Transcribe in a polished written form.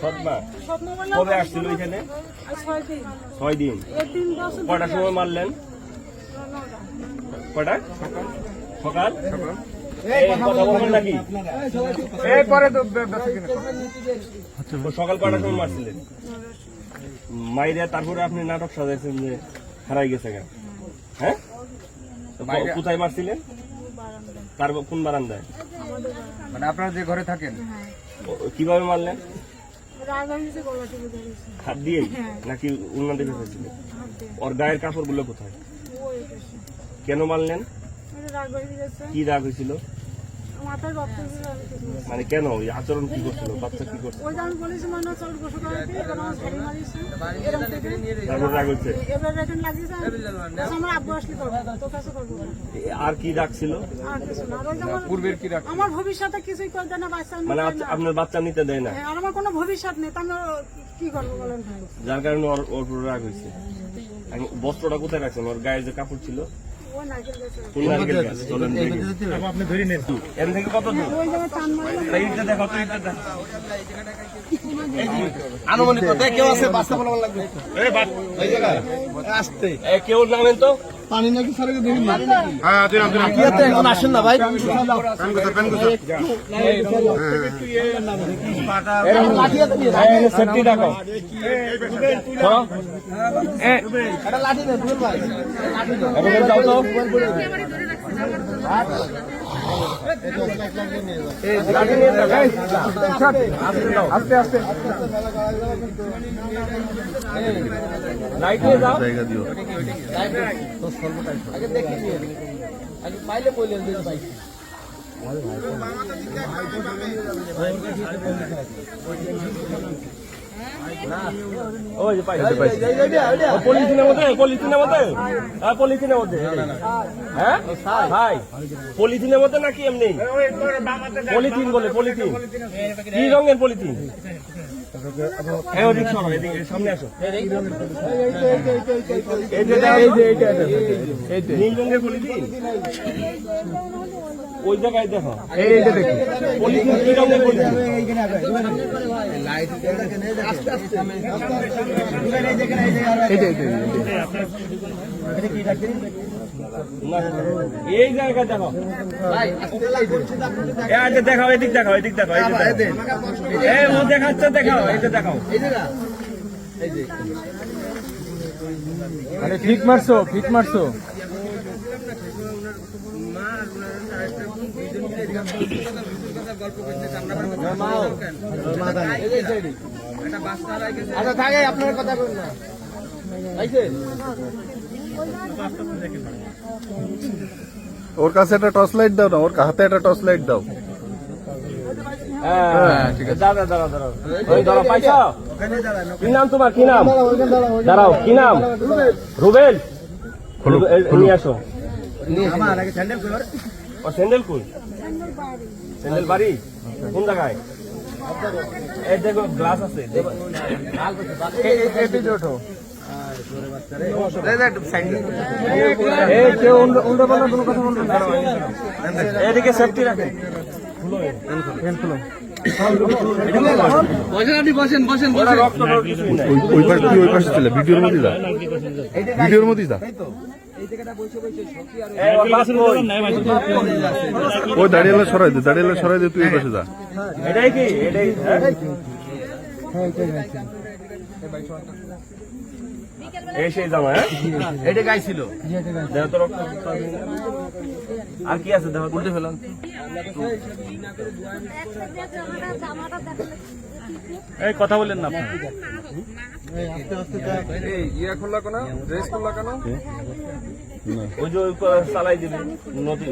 কবে আসছিল ওইখানে? 6 দিন। কটার সময় মারলেন? কটা? সকাল। কথা বলবেন নাকি? সকাল কটার সময় মারছিলেন? মাইরে তারপরে আপনি নাটক সাজাইছেন যে হারাই গেছে কেন? হ্যাঁ, কোথায় মারছিলেন? তার কোন বারান্দায়? মানে আপনারা যে ঘরে থাকেন। কিভাবে মারলেন? হাত দিয়ে নাকি উন্নতি ফেলেছিলেন? ওর গায়ের কাপড় গুলো কোথায়? কেন মারলেন? কি রাগ হয়েছিল? মানে কেন ওই আচরণ কি করছিল? বাচ্চা কি করছিল? আর কি রাগ ছিল? পূর্বের কি রাগ? আমার ভবিষ্যতে কিছুই করবে না, বাচ্চা মানে আপনার বাচ্চা নিতে দেয় না, আর আমার কোনো ভবিষ্যৎ নেই, আমি কি করবো বলেন ভাই? যার কারণে ওর উপর রাগ হয়েছে। বস্ত্রটা কোথায় রাখছেন? ওর গায়ে যে কাপড় ছিল? আপনি ধরে নেন। এর থেকে কত দূর? এইটা দেখো তো, এইটা দেখো। আনুমানিক কেউ আছে? বাচ্চা বলা লাগবে এই জায়গায় আসতে। কেউ নামেন তো। পানি নাকি সারে দেখি না। হ্যাঁ দিলাম দিলাম। কি আছে এখন আসেন না ভাই। লাঠি আছে নিয়ে সেফটি রাখো। এটা লাঠি দেন দুল ভাই। লাঠি দাও। এখানে যাও তো। এই লাঠি নিয়ে যাও। আস্তে আস্তে। লাইট নিয়ে যাও। জায়গা দিও। আগে দেখি নিয়ে। আগে পাইলে কইলেন দিন ভাই। ওই যে পাই পলিথিনের মধ্যে, পলিথিনের মধ্যে, পলিথিনের মধ্যে। হ্যাঁ ভাই, পলিথিনের মধ্যে নাকি এমনি? পলিথিন বলে, পলিথিন। কি রঙের পলিথিন? সামনে আসো। নীল রঙের পলিথিন। ওই জায়গায় দেখো, এইটা দেখি। পলিথিন কি রঙের পলিথিন? এই জায়গায় দেখো, দেখাও, এদিক দেখাও, এদিক দেখাও, ও দেখাচ্ছে, দেখাও, এটা দেখাও। আরে ঠিক মারছো, ঠিক মারছো। আচ্ছা থাকে, আপনার কথা বলুন না। ওর কাছে একটা টর্চ লাইট দাও না, ওর হাতে একটা টর্চ লাইট দাও। কি নাম তোমার? কি নাম? দাঁড়াও, কি নাম? রুবেল। নিয়ে আসো। স্যান্ডেল কই? স্যান্ডেল বাড়ি কোন জায়গায়? এই দেখো গ্লাস আছে। এদিকে সেফটি রাখেন। ওই পাশে চলে, ভিডিওর মধ্যে যা, ভিডিওর মধ্যে যা। ওই দাঁড়িয়ে সরাই দে, দাঁড়িয়ে সরাই দে, তুই এই পাশে যা। এটাই কি? এটাই এই সেই জামা? এটা গাই ছিল। আর কি আছে দেখো, উল্টে ফেলাম। এই কথা বললেন না আপনি? ইয়া খোলা কেন? ড্রেস খোলা কেন? ওই যে চালাই দিবেন নদী।